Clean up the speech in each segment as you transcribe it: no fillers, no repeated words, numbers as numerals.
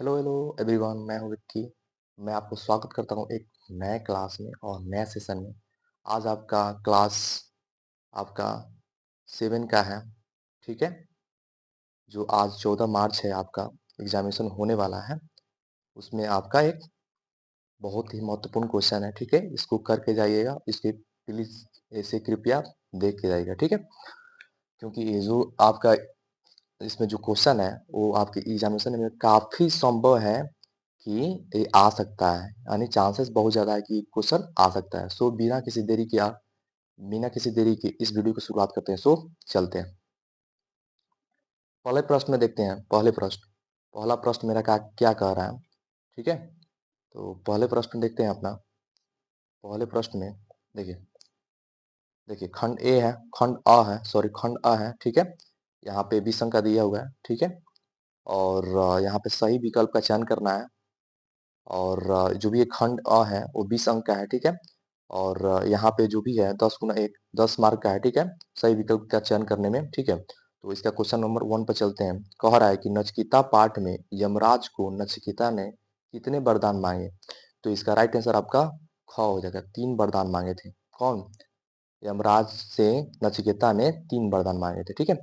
Hello hello everyone, मैं हूँ विक्की। मैं आपको स्वागत करता हूँ एक नए क्लास में और नए सेशन में। आज आपका क्लास आपका 7 का है। ठीक है, जो आज 14 मार्च है आपका एग्जामिनेशन होने वाला है। उसमें आपका एक बहुत ही महत्वपूर्ण क्वेश्चन है। ठीक है, इसको करके जाइएगा। इसके प्लीज ऐसे कृपया देख के जाइएगा। ठीक है, क्योंकि ये जो आपका इसमें जो क्वेश्चन है वो आपके एग्जामिनेशन में काफी संभव है कि ये आ सकता है, यानी चांसेस बहुत ज्यादा है कि क्वेश्चन आ सकता है। सो बिना किसी देरी के इस वीडियो की शुरुआत करते हैं। सो चलते हैं पहले प्रश्न में, देखते हैं पहला प्रश्न मेरा क्या कह रहा है। ठीक है, तो पहले प्रश्न देखते हैं अपना। पहले प्रश्न में देखिए देखिए खंड ए है, खंड अ है। ठीक है, यहाँ पे विषम का दिया हुआ है। ठीक है, और यहाँ पे सही विकल्प का चयन करना है। और जो भी ये खंड अ है वो 20 अंक का है। ठीक है, और यहाँ पे जो भी है 10 × 1 10 मार्क का है। ठीक है, सही विकल्प का चयन करने में। ठीक है, तो इसका क्वेश्चन नंबर 1 पर चलते हैं। कह रहा है कि नचिकेता पाठ में यमराज को नचिकेता ने कितने वरदान मांगे। तो इसका राइट आंसर आपका ख हो जाएगा। 3 वरदान मांगे थे। कौन? यमराज से नचिकेता ने 3 वरदान मांगे थे। ठीक है,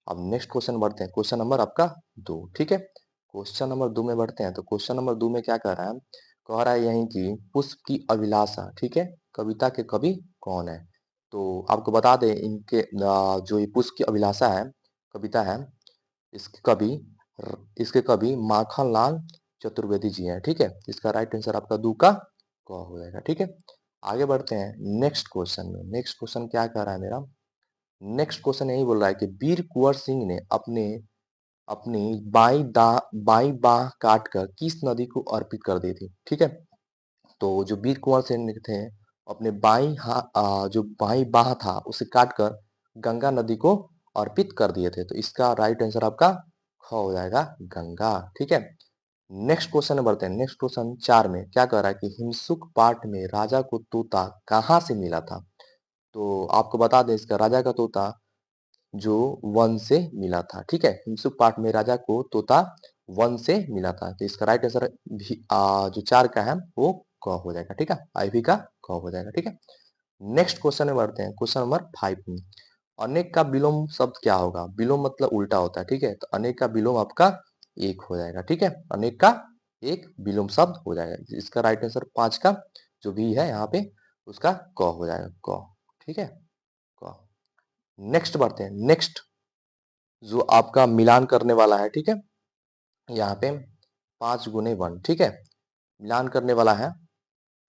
अब नेक्स्ट क्वेश्चन बढ़ते हैं। क्वेश्चन नंबर आपका 2। ठीक है, क्वेश्चन नंबर 2 में बढ़ते हैं। तो क्वेश्चन नंबर 2 में क्या कह रहा है? कह रहा है यहीं कि पुष्प की अभिलाषा, ठीक है, कविता के कवि कौन है? तो आपको बता दें इनके जो ये पुष्प की अभिलाषा है कविता है, इसके कवि इसके कवि माखन लाल चतुर्वेदी जी हैं। ठीक है, इसका राइट आंसर आपका दू का क हो जाएगा। ठीक है, आगे बढ़ते हैं नेक्स्ट क्वेश्चन में। नेक्स्ट क्वेश्चन क्या कह रहा है मेरा? नेक्स्ट क्वेश्चन यही बोल रहा है कि वीर कुंवर सिंह ने अपने अपनी बाई बाह काट कर किस नदी को अर्पित कर दी थी? ठीक है, तो जो वीर कुंवर सिंह थे अपने जो बाई बाह था उसे काट कर गंगा नदी को अर्पित कर दिए थे। तो इसका राइट आंसर आपका ख हो जाएगा, गंगा। ठीक है, नेक्स्ट क्वेश्चन में बढ़ते हैं। नेक्स्ट क्वेश्चन 4 में क्या कह रहा है कि हिमसुक पाठ में राजा को तोता कहाँ से मिला था? तो आपको बता दें इसका राजा का तोता जो वन से मिला था। ठीक है, हिमसुक पाठ में राजा को तोता वन से मिला था। तो इसका राइट आंसर जो 4 का है वो क हो जाएगा। ठीक है, आईवी का क हो जाएगा। ठीक है, नेक्स्ट क्वेश्चन में बढ़ते हैं। क्वेश्चन नंबर 5 में अनेक का विलोम शब्द क्या होगा? विलोम मतलब उल्टा होता है। ठीक है, तो अनेक का विलोम आपका एक हो जाएगा। ठीक है, अनेक का एक विलोम शब्द हो जाएगा। इसका राइट आंसर 5 का जो भी है यहाँ पे उसका क हो जाएगा, क। ठीक है, क। नेक्स्ट बढ़ते हैं। नेक्स्ट जो आपका मिलान करने वाला है। ठीक है, यहाँ पे 5 × 1। ठीक है, मिलान करने वाला है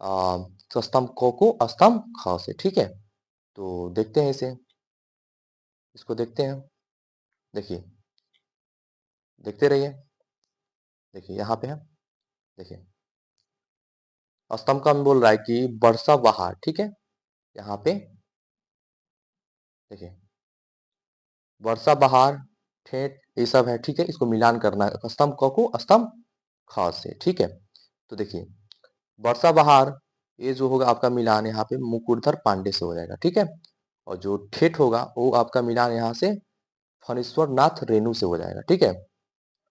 स्तंभ क को स्तंभ ख से। ठीक है, तो देखते हैं इसको देखते हैं। देखिए, देखते रहिए। देखिए यहाँ पे है, देखिए स्तंभ का बोल रहा है कि वर्षा बहार। ठीक है, यहाँ पे देखिए वर्षा बहार ठेठ ये सब है। ठीक है, इसको मिलान करना है स्तंभ क को स्तंभ ख से। ठीक है, तो देखिए वर्षा बहार ये जो होगा आपका मिलान यहाँ पे मुकुटधर पांडे से हो जाएगा। ठीक है, और जो ठेठ होगा वो आपका मिलान यहाँ से फणीश्वर नाथ रेणु से हो जाएगा। ठीक है,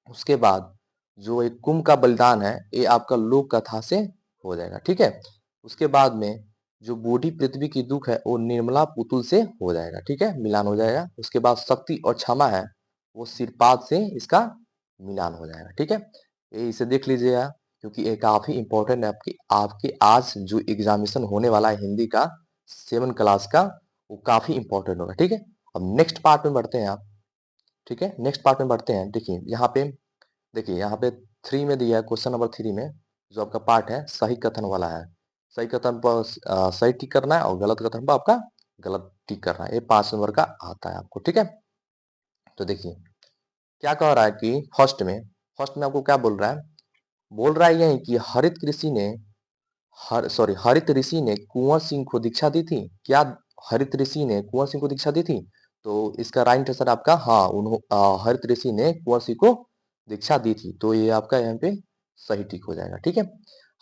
उसके बाद जो एक कुंभ का बलिदान है ये आपका लोक कथा से हो जाएगा। ठीक है, उसके बाद में जो बूढ़ी पृथ्वी की दुख है वो निर्मला पुतुल से हो जाएगा। ठीक है, मिलान हो जाएगा। उसके बाद शक्ति और क्षमा है वो सिरपाद से इसका मिलान हो जाएगा। ठीक है, ये इसे देख लीजिएगा क्योंकि ये काफी इंपॉर्टेंट है आपकी आपके आज जो एग्जामिनेशन होने वाला है हिंदी का 7 क्लास का, वो काफी इंपॉर्टेंट होगा। ठीक है, अब नेक्स्ट पार्ट में बढ़ते हैं आप। ठीक है, नेक्स्ट पार्ट में बढ़ते हैं। देखिए यहाँ पे 3 में दिया है, क्वेश्चन नंबर 3 में जो आपका पार्ट है सही कथन वाला है। सही कथन पर सही टिक करना है और गलत कथन पर आपका गलत टिक करना है। ये 5 नंबर का आता है आपको। ठीक है, तो देखिए क्या कह रहा है कि फर्स्ट में आपको क्या बोल रहा है? बोल रहा है यही कि हरित ऋषि ने कुंवर सिंह को दीक्षा दी थी। क्या हरित ऋषि ने कुंवर सिंह को दीक्षा दी थी? तो इसका राइट आंसर आपका हाँ, हरित ऋषि ने कुंवर सिंह को दीक्षा दी थी। तो ये आपका यहाँ पे सही टिक हो जाएगा। ठीक है,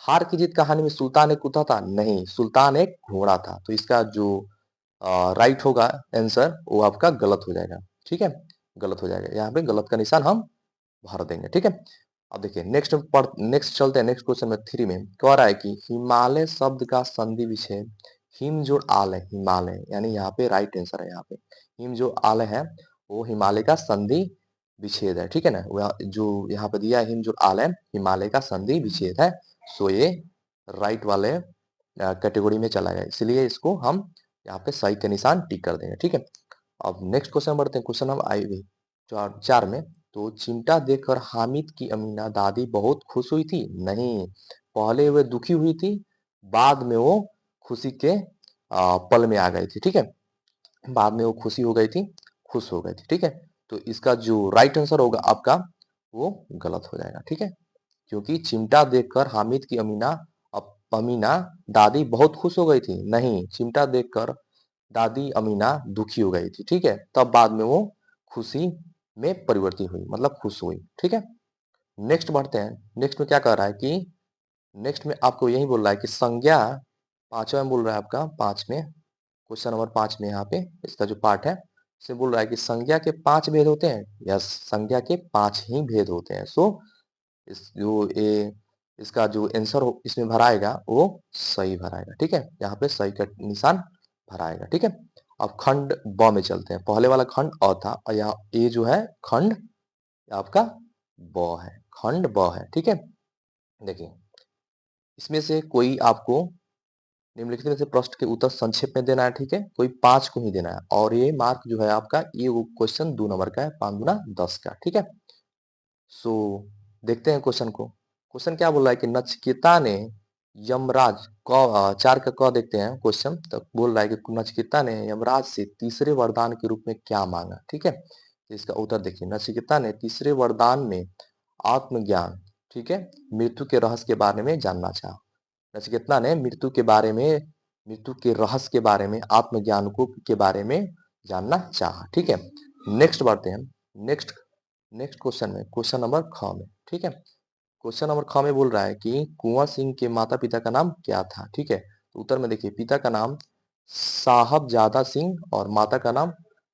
हार की जीत कहानी में सुल्तान एक कुत्ता था? नहीं, सुल्तान एक घोड़ा था। तो इसका जो राइट होगा आंसर वो आपका गलत हो जाएगा। ठीक है, गलत हो जाएगा। यहाँ पे गलत का निशान हम भर देंगे। ठीक है, अब देखिए नेक्स्ट चलते हैं नेक्स्ट क्वेश्चन में 3 में कह रहा है कि हिमालय शब्द का संधि विच्छेद हिम जोड़ आल है हिमालय यानी यहाँ पे राइट आंसर है यहाँ पे हिम जो आल है वो हिमालय का संधि विच्छेद है ठीक है ना जो यहाँ पे दिया है हिम जोड़ आल है हिमालय का संधि विच्छेद है सो ये राइट वाले कैटेगरी में चला गया इसलिए इसको हम यहाँ पे सही के निशान टिक कर देंगे ठीक है। अब नेक्स्ट क्वेश्चन बढ़ते हैं क्वेश्चन नंबर आई 4 में तो चिमटा देखकर हामिद की अमीना दादी बहुत खुश हुई थी नहीं पहले वे दुखी हुई थी बाद में वो खुशी के पल में आ गई थी ठीक है बाद में वो खुशी हो गई थी खुश हो गई थी ठीक है। तो इसका जो राइट आंसर होगा आपका वो गलत हो जाएगा ठीक है क्योंकि चिमटा देखकर हामिद की अमीना दादी बहुत खुश हो गई थी नहीं चिमटा देखकर दादी अमीना दुखी हो गई थी ठीक है तब बाद में वो खुशी में परिवर्तित हुई मतलब खुश हुई ठीक है। नेक्स्ट बढ़ते हैं नेक्स्ट में क्या कह रहा है कि नेक्स्ट में आपको यही बोल रहा है कि संज्ञा 5वां में बोल रहा है आपका 5 में क्वेश्चन नंबर 5 में यहाँ पे इसका जो पार्ट है इसे बोल रहा है कि संज्ञा के 5 भेद होते हैं यस संज्ञा के 5 ही भेद होते हैं सो इस जो ए इसका जो आंसर इसमें भराएगा वो सही भराएगा ठीक है यहाँ पे सही का निशान भराएगा ठीक है। अब खंड ब में चलते हैं पहले वाला खंड अ था और यहाँ ए जो है खंड आपका ब है खंड ब है ठीक है। देखिए इसमें से कोई आपको निम्नलिखित में से प्रश्न के उत्तर संक्षेप में देना है ठीक है कोई 5 को ही देना है और ये मार्क जो है आपका ये क्वेश्चन 2 नंबर का है 5 गुना 10 का ठीक है। सो देखते हैं क्वेश्चन को क्वेश्चन क्या बोल रहा है कि नचिकेता ने यमराज क 4 का क देखते हैं क्वेश्चन तो बोल रहा है कि नचिकेता ने यमराज से तीसरे वरदान के रूप में क्या मांगा ठीक है तो इसका उत्तर देखिए नचिकेता ने तीसरे वरदान में आत्मज्ञान ठीक है मृत्यु के रहस्य के बारे में जानना चाहा नचिकेता ने मृत्यु के रहस्य के बारे में आत्मज्ञान को के बारे में जानना चाहा ठीक है। नेक्स्ट बढ़ते हैं नेक्स्ट नेक्स्ट क्वेश्चन में क्वेश्चन नंबर ख में ठीक है क्वेश्चन नंबर ख में बोल रहा है कि कुंवर सिंह के माता पिता का नाम क्या था ठीक है तो उत्तर में देखिए पिता का नाम साहबजादा सिंह और माता का नाम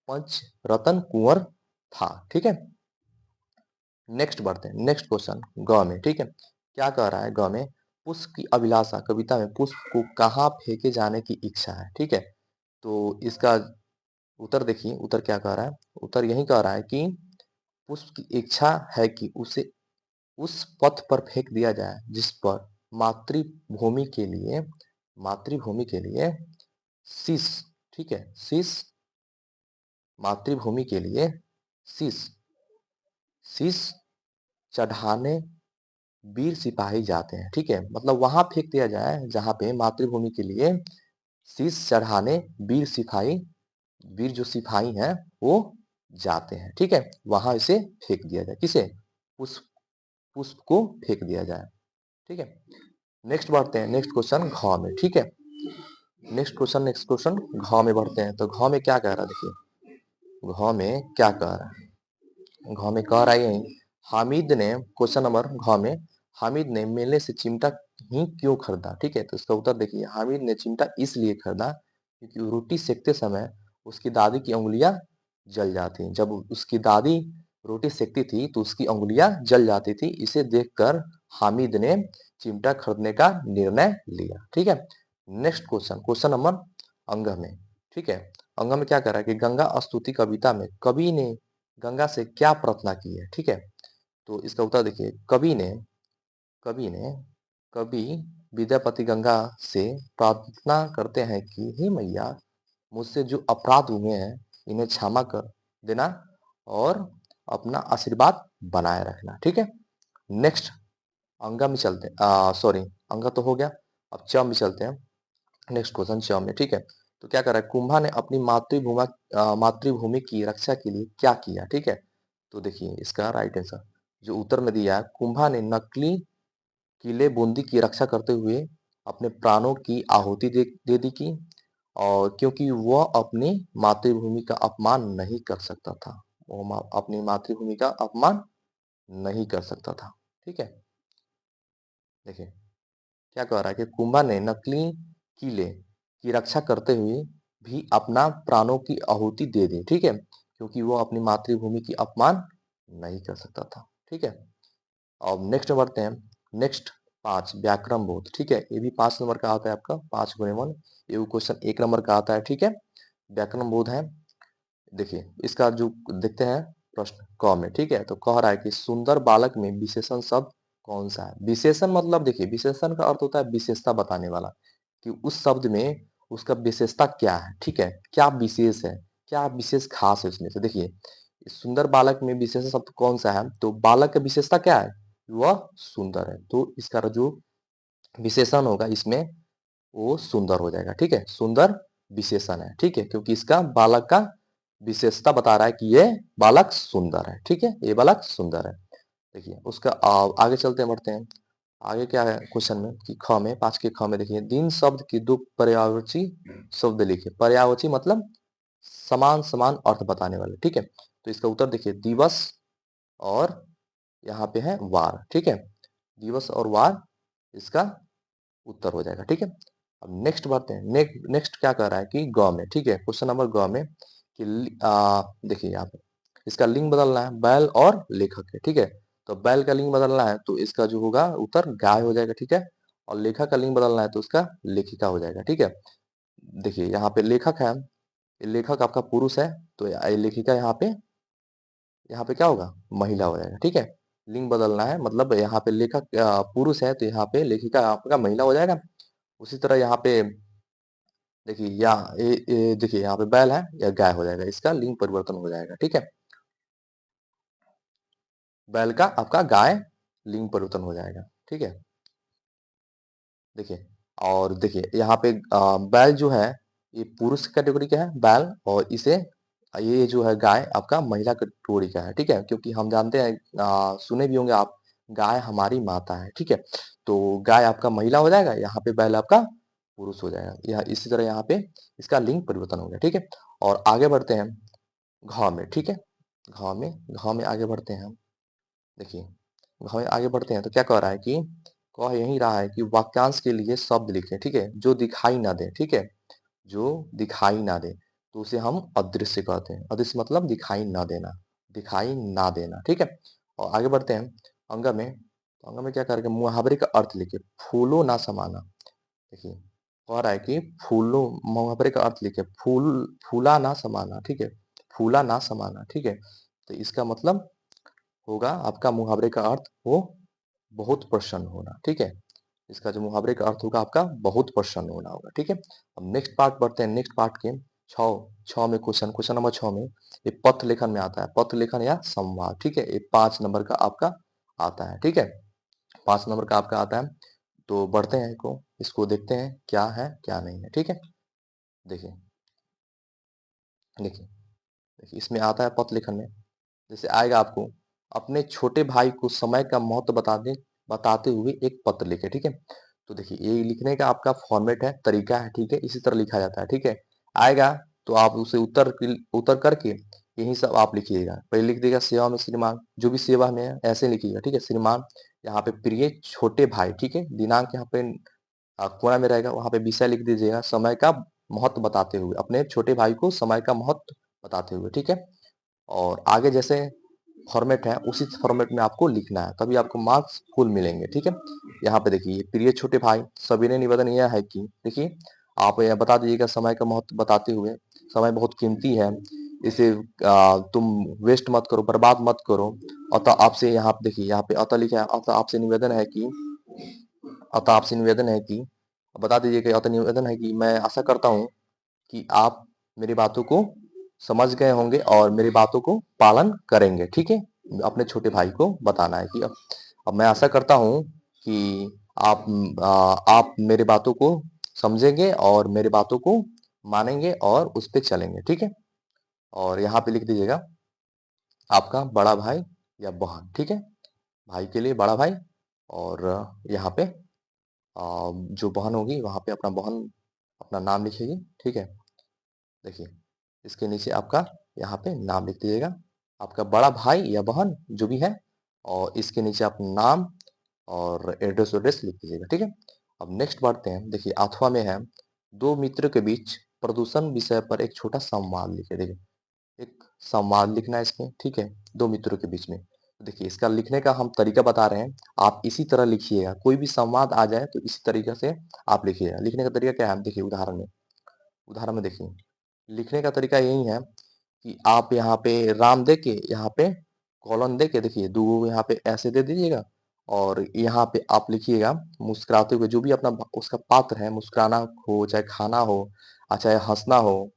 पंच रतन कुंवर था ठीक है। नेक्स्ट बढ़ते हैं नेक्स्ट क्वेश्चन ग में ठीक है क्या कह रहा है ग में पुष्प की अभिलाषा कविता में पुष्प को कहाँ फेंके जाने की इच्छा है ठीक है तो इसका उत्तर देखिए उत्तर क्या कह रहा है उत्तर यही कह रहा है कि पुष्प की इच्छा है कि उसे उस पथ पर फेंक दिया जाए जिस पर मातृभूमि के लिए मातृभूमि के लिए शीश ठीक है शीश मातृभूमि के लिए शीश शीश चढ़ाने वीर सिपाही जाते हैं ठीक है मतलब वहां फेंक दिया जाए जहां पे मातृभूमि के लिए शीश चढ़ाने वीर जो सिपाही हैं वो जाते हैं ठीक है वहां इसे फेंक दिया जाए किसे पुष्प पुष्प को फेंक दिया जाए ठीक है। नेक्स्ट बढ़ते हैं नेक्स्ट क्वेश्चन घ में ठीक है नेक्स्ट क्वेश्चन घ में बढ़ते हैं तो घ में क्या कह रहा है देखिए घ में क्या कह रहा है घ में कह रहा है यही हामिद ने क्वेश्चन नंबर घ में हामिद ने मेले से चिमटा ही क्यों खरीदा ठीक है तो इसका उत्तर देखिए हामिद ने चिमटा इसलिए खरीदा क्योंकि रोटी सेकते समय उसकी दादी की उंगलियां जल जाती जब उसकी दादी रोटी सेकती थी तो उसकी उंगलियां जल जाती थी इसे देखकर हामिद ने चिमटा खरीदने का निर्णय लिया ठीक है। नेक्स्ट क्वेश्चन क्वेश्चन नंबर अंग में ठीक है अंग में क्या कह रहा है कि गंगा स्तुति कविता में कवि ने गंगा से क्या प्रार्थना की है ठीक है तो इसका उत्तर देखिए कवि ने कवि विद्यापति गंगा से प्रार्थना करते हैं कि हे मैया मुझसे जो अपराध हुए हैं इन्हें क्षमा कर देना और अपना आशीर्वाद बनाए रखना ठीक है। नेक्स्ट अंगा में चलते हैं सॉरी अंगा तो हो गया अब च में चलते हैं नेक्स्ट क्वेश्चन च में ठीक है तो क्या कर रहा है कुंभा ने अपनी मातृभूमि की रक्षा के लिए क्या किया ठीक है तो देखिए इसका राइट आंसर जो उत्तर में दिया है कुंभा ने नकली किले बूंदी की रक्षा करते हुए अपने प्राणों की आहुति दे दी की और क्योंकि वह अपनी मातृभूमि का अपमान नहीं कर सकता था वो अपनी मातृभूमि का अपमान नहीं कर सकता था ठीक है। देखिए क्या कह रहा है कि कुंभा ने नकली किले की रक्षा करते हुए भी अपना प्राणों की आहुति दे दी ठीक है क्योंकि वो अपनी मातृभूमि की अपमान नहीं कर सकता था ठीक है। अब नेक्स्ट बढ़ते हैं। नेक्स्ट 5 व्याकरण बोध, ठीक है, ये भी 5 नंबर का आता है आपका, 5 गुणे 1, ये क्वेश्चन 1 नंबर का आता है, ठीक है। व्याकरण बोध है। देखिए इसका जो देखते हैं प्रश्न क में, ठीक है, तो कह रहा है कि सुंदर बालक में विशेषण शब्द कौन सा है। विशेषण मतलब देखिए विशेषण का अर्थ होता है विशेषता बताने वाला, कि उस शब्द में उसका विशेषता क्या है, ठीक है, क्या विशेष है, क्या विशेष खास है उसमें से। देखिए सुंदर बालक में विशेषण शब्द कौन सा है, तो बालक का विशेषता क्या है, वह सुंदर है, तो इसका जो विशेषण होगा इसमें वो सुंदर हो जाएगा, ठीक है, सुंदर विशेषण है, ठीक है, क्योंकि इसका बालक का विशेषता बता रहा है कि ये बालक सुंदर है, ठीक है, ये बालक सुंदर है। देखिए उसका आगे चलते हैं, बढ़ते हैं आगे। क्या है क्वेश्चन में कि ख में 5 के ख में देखिए दिन शब्द की 2 पर्यायवाची शब्द लिखे। पर्यायवाची मतलब समान समान अर्थ बताने वाले, ठीक है, तो इसका उत्तर देखिए दिवस और यहाँ पे है वार, ठीक है, दिवस और वार इसका उत्तर हो जाएगा, ठीक है। अब नेक्स्ट बढ़ते हैं। नेक्स्ट क्या कह रहा है कि ग में, ठीक है, क्वेश्चन नंबर ग में कि देखिए यहाँ पे इसका लिंग बदलना है, बैल और लेखक है, ठीक है, तो बैल का लिंग बदलना है तो इसका जो होगा उत्तर गाय हो जाएगा, ठीक है, और लेखक का लिंग बदलना है तो उसका लेखिका हो जाएगा, ठीक है। देखिए यहाँ पे लेखक है, लेखक आपका पुरुष है, तो लेखिका यहाँ पे क्या होगा, महिला हो जाएगा, ठीक है। लिंग बदलना है मतलब यहाँ पे लेखक पुरुष है तो यहाँ पे लेखिका आपका महिला हो जाएगा। उसी तरह यहाँ पे देखिए देखिए यहाँ पे बैल है या गाय हो जाएगा, इसका लिंग परिवर्तन हो जाएगा, ठीक है, बैल का आपका गाय लिंग परिवर्तन हो जाएगा, ठीक है। देखिए और देखिए यहाँ पे बैल जो है ये पुरुष कैटेगरी का है बैल, और इसे ये जो है गाय आपका महिला कैटेगरी का है, ठीक है, क्योंकि हम जानते हैं सुने भी होंगे आप, गाय हमारी माता है, ठीक है, तो गाय आपका महिला हो जाएगा, यहाँ पे बैल आपका पुरुष हो जाएगा, यह इसी तरह यहाँ पे इसका लिंग परिवर्तन हो गया, ठीक है। और आगे बढ़ते हैं घ में, ठीक है, घ में आगे बढ़ते हैं हम। देखिए घ में आगे बढ़ते हैं तो क्या कह रहा है कि कह यही रहा है कि वाक्यांश के लिए शब्द लिखें, ठीक है, जो दिखाई ना दे, ठीक है, जो दिखाई ना दे तो उसे हम अदृश्य कहते हैं। अदृश्य मतलब दिखाई ना देना, दिखाई ना देना, ठीक है। और आगे बढ़ते हैं अंग में, तो अंग में क्या करेंगे, मुहावरे का अर्थ लिखे, फूलो ना समाना। देखिए कह रहा है कि फूलों, मुहावरे का अर्थ लिखे, फूला ना समाना, ठीक है, फूला ना समाना, ठीक है, तो इसका मतलब होगा आपका मुहावरे का अर्थ हो बहुत प्रसन्न होना, ठीक है, इसका जो मुहावरे का अर्थ होगा आपका बहुत प्रसन्न होना होगा, ठीक है। अब नेक्स्ट पार्ट बढ़ते हैं, नेक्स्ट पार्ट के छ छ में क्वेश्चन नंबर 6 में ये पथ लेखन में आता है, पथ लेखन या संवाद, ठीक है, ये 5 नंबर का आपका आता है, ठीक है, 5 नंबर का आपका आता है। तो बढ़ते हैं इसको देखते हैं क्या है क्या नहीं है, ठीक है। देखिए देखिए देखिए इसमें आता है पथ लेखन में, जैसे आएगा आपको अपने छोटे भाई को समय का महत्व बताते हुए एक पत्र लिखे, ठीक है, तो देखिए ये लिखने का आपका फॉर्मेट है, तरीका है, ठीक है, इसी तरह लिखा जाता है, ठीक है। आएगा तो आप उसे उत्तर करके यही सब आप लिखिएगा, पहले लिख देगा सेवा में श्रीमान, जो भी सेवा में है ऐसे लिखिएगा, ठीक है, श्रीमान, यहाँ पे प्रिय छोटे भाई, ठीक है, दिनांक यहाँ पे कोना में रहेगा, वहां पे विषय लिख दीजिएगा समय का महत्व बताते हुए, अपने छोटे भाई को समय का महत्व बताते हुए, ठीक है। और आगे जैसे फॉर्मेट है उसी फॉर्मेट में आपको लिखना है, तभी आपको मार्क्स फुल मिलेंगे, ठीक है। यहाँ पे देखिए प्रिय छोटे भाई, सविनय निवेदन यह है कि देखिए आप यह बता दीजिएगा समय का महत्व बताते हुए, समय बहुत कीमती है, इसे तुम वेस्ट मत करो, बर्बाद मत करो। अतः आपसे यहाँ पे देखिए, यहाँ पे अतः लिखा है, अतः आपसे निवेदन है कि, अतः आपसे निवेदन है कि बता दीजिए कि अतः निवेदन है कि मैं आशा करता हूँ कि आप मेरी बातों को समझ गए होंगे और मेरी बातों को पालन करेंगे, ठीक है, अपने छोटे भाई को बताना है कि अब मैं आशा करता हूँ कि आप मेरी बातों को समझेंगे और मेरी बातों को मानेंगे और उस पे चलेंगे, ठीक है। और यहाँ पे लिख दीजिएगा आपका बड़ा भाई या बहन, ठीक है, भाई के लिए बड़ा भाई, और यहाँ पे जो बहन होगी वहां पे अपना बहन अपना नाम लिखेगी, ठीक है। देखिए इसके नीचे आपका यहाँ पे नाम लिख दीजिएगा, आपका बड़ा भाई या बहन जो भी है, और इसके नीचे आप नाम और एड्रेस एड्रेस लिख दीजिएगा, ठीक है। अब नेक्स्ट बढ़ते हैं, देखिए अथवा में है दो मित्रों के बीच प्रदूषण विषय पर एक छोटा संवाद लिखे, देखिए एक संवाद लिखना है इसमें, ठीक है, दो मित्रों के बीच में, देखिए इसका लिखने का हम तरीका बता रहे हैं, आप इसी तरह लिखिएगा, कोई भी संवाद आ जाए तो इसी तरीके से आप लिखिएगा। लिखने का तरीका क्या है? देखिए उदाहरण में देखिए, लिखने का तरीका यही है कि आप यहाँ पे राम दे के यहाँ पे कॉलन दे के देखिए 2 यहाँ पे ऐसे दे दीजिएगा और यहाँ पे आप लिखिएगा मुस्कुराते हुए, जो भी अपना उसका पात्र है, मुस्कुराना हो चाहे खाना हो चाहे हंसना हो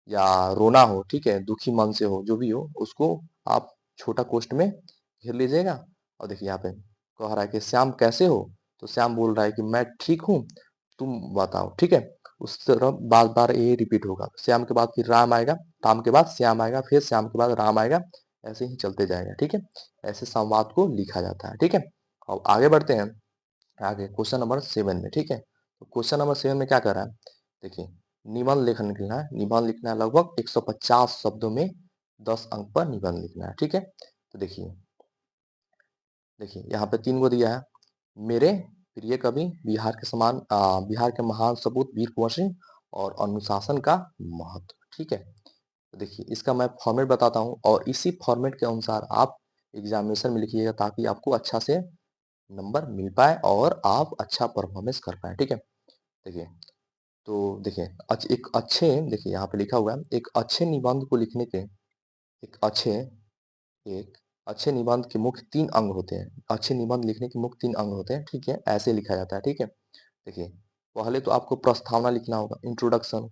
या रोना हो, ठीक है, दुखी मन से हो, जो भी हो उसको आप छोटा कोष्ठ में घेर लीजिएगा। और देखिए यहाँ पे कह रहा है कि श्याम कैसे हो, तो श्याम बोल रहा है कि मैं ठीक हूँ, तुम बताओ, ठीक है। उस तरह बार बार ये रिपीट होगा, श्याम के बाद फिर राम आएगा, राम के बाद श्याम आएगा, फिर श्याम के बाद राम आएगा, ऐसे ही चलते जाएगा, ठीक है। ऐसे संवाद को लिखा जाता है, ठीक है। अब आगे बढ़ते हैं, आगे क्वेश्चन नंबर 7 में, ठीक है। तो क्वेश्चन नंबर 7 में क्या कर रहा है, देखिए निबंध लेखन लिखना है, निबंध लिखना है लगभग 150 शब्दों में 10 अंक पर निबंध लिखना है, ठीक है। तो देखिए देखिए यहाँ पे 3 गो दिया है, मेरे प्रिय कवि, बिहार के महान सपूत वीर कुंवर सिंह और अनुशासन का महत्व, ठीक है। तो देखिए इसका मैं फॉर्मेट बताता हूँ और इसी फॉर्मेट के अनुसार आप एग्जामिनेशन में लिखिएगा ताकि आपको अच्छा से नंबर मिल पाए और आप अच्छा परफॉर्मेंस कर पाए, ठीक है। देखिए तो देखिए एक अच्छे, देखिए यहाँ पे लिखा हुआ है, एक अच्छे निबंध को लिखने के एक अच्छे एक अच्छे निबंध के मुख्य 3 अंग होते हैं। अच्छे निबंध लिखने के मुख्य 3 अंग होते हैं, ठीक है, ऐसे लिखा जाता है, ठीक है। देखिए पहले तो आपको प्रस्तावना लिखना होगा, इंट्रोडक्शन,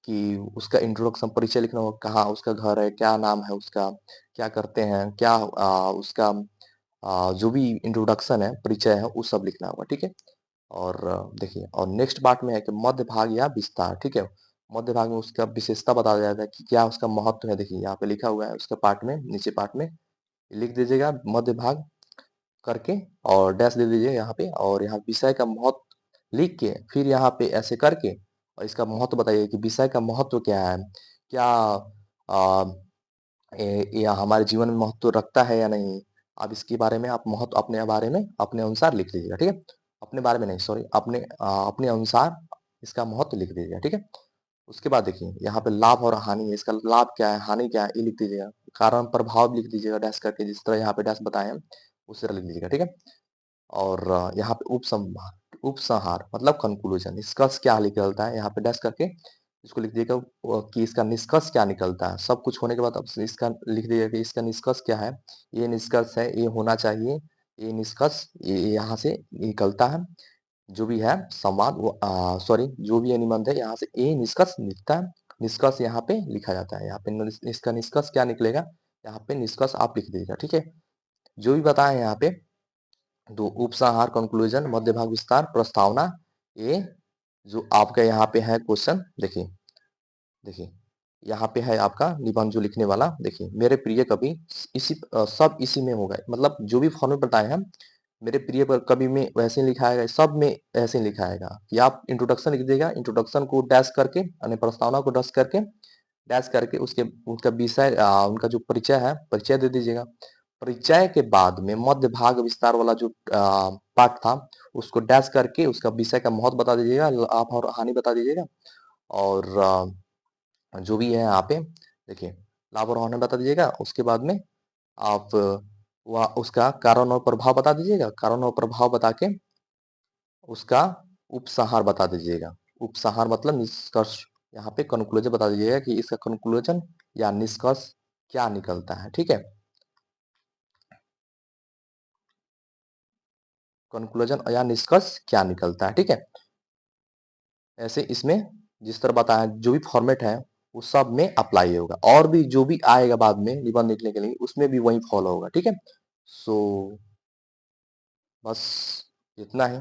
कि उसका इंट्रोडक्शन परिचय लिखना होगा, कहाँ उसका घर है, क्या नाम है उसका, क्या करते हैं, क्या उसका जो भी इंट्रोडक्शन है, परिचय है, वो सब लिखना होगा, ठीक है। और देखिए और नेक्स्ट पार्ट में है कि मध्य भाग या विस्तार, ठीक है। मध्य भाग में उसका विशेषता बताया जाता है कि क्या उसका महत्व है, देखिए यहाँ पे लिखा हुआ है उसका पार्ट में, नीचे पार्ट में लिख दीजिएगा मध्य भाग करके और डैश दे दीजिए यहाँ पे, और यहाँ विषय का महत्व लिख के फिर यहाँ पे ऐसे करके और इसका महत्व बताइए कि विषय का महत्व क्या है, क्या आ, ये हमारे जीवन में महत्व रखता है या नहीं। अब इसके बारे में आप महत्व अपने बारे में अपने अनुसार लिख लीजिएगा, ठीक है। अपने बारे में नहीं, सॉरी, अपने अनुसार इसका महत्व लिख दीजिएगा, ठीक है। उसके बाद देखिए यहाँ पे लाभ और हानि है, इसका लाभ क्या है, हानि क्या है, ये लिख दीजिएगा। कारण प्रभाव लिख दीजिएगा डैश करके, जिस तरह यहाँ पे डैश बताए हैं उस तरह लिख दीजिएगा, ठीक है। और यहाँ पे उपसंहार मतलब कंक्लूजन, निष्कर्ष क्या निकलता है, यहाँ पे डैश करके इसको लिख दीजिएगा कि इसका निष्कर्ष क्या निकलता है। सब कुछ होने के बाद अब इसका लिख दीजिएगा कि इसका निष्कर्ष क्या है, ये निष्कर्ष है, ये होना चाहिए, ये निष्कर्ष ये यहाँ से निकलता है। जो भी है संवाद वो सॉरी जो भी निबंध है यहाँ से ये निष्कर्ष निकलता है, निष्कर्ष यहाँ पे लिखा जाता है। यहाँ पे इसका निष्कर्ष क्या निकलेगा, यहाँ पे निष्कर्ष आप लिख दीजिएगा, ठीक है। जो भी बताए यहाँ पे, दो उपसंहार, कंक्लूजन, मध्य भाग, विस्तार, प्रस्तावना, ये जो आपका यहाँ पे है क्वेश्चन, देखिए देखिए यहाँ पे है आपका निबंध जो लिखने वाला, देखिए मेरे प्रिय कवि, सब इसी में होगा, मतलब जो भी फॉर्मेट बताए हैं मेरे प्रिय कवि में वैसे ही लिखा आएगा, सब में ऐसे ही लिखा आएगा कि आप इंट्रोडक्शन लिख देगा, इंट्रोडक्शन को डैश करके यानी प्रस्तावना को डैश करके उसके उनका विषय उनका जो परिचय है परिचय दे दीजिएगा। परिचय के बाद में मध्य भाग विस्तार वाला जो पार्ट था उसको डैश करके उसका विषय का महत्व बता दीजिएगा, लाभ और हानि बता दीजिएगा। और जो भी है यहाँ पे देखिए लाभ और हानि बता दीजिएगा। उसके बाद में आप वह उसका कारण और प्रभाव बता दीजिएगा, कारण और प्रभाव बता के उसका उपसंहार बता दीजिएगा। उपसंहार मतलब निष्कर्ष, यहाँ पे कंक्लूजन बता दीजिएगा कि इसका कंक्लूजन या निष्कर्ष क्या निकलता है, ठीक है। कंक्लूजन या निष्कर्ष क्या निकलता है, ठीक है। ऐसे इसमें जिस तरह बताया जो भी फॉर्मेट है वो सब में अप्लाई होगा, और भी जो भी आएगा बाद में निबंध लिखने के लिए उसमें भी वही फॉलो होगा, ठीक है। सो बस इतना ही,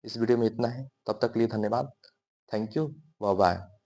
इस वीडियो में इतना है, तब तक के लिए धन्यवाद, थैंक यू, बाय बाय।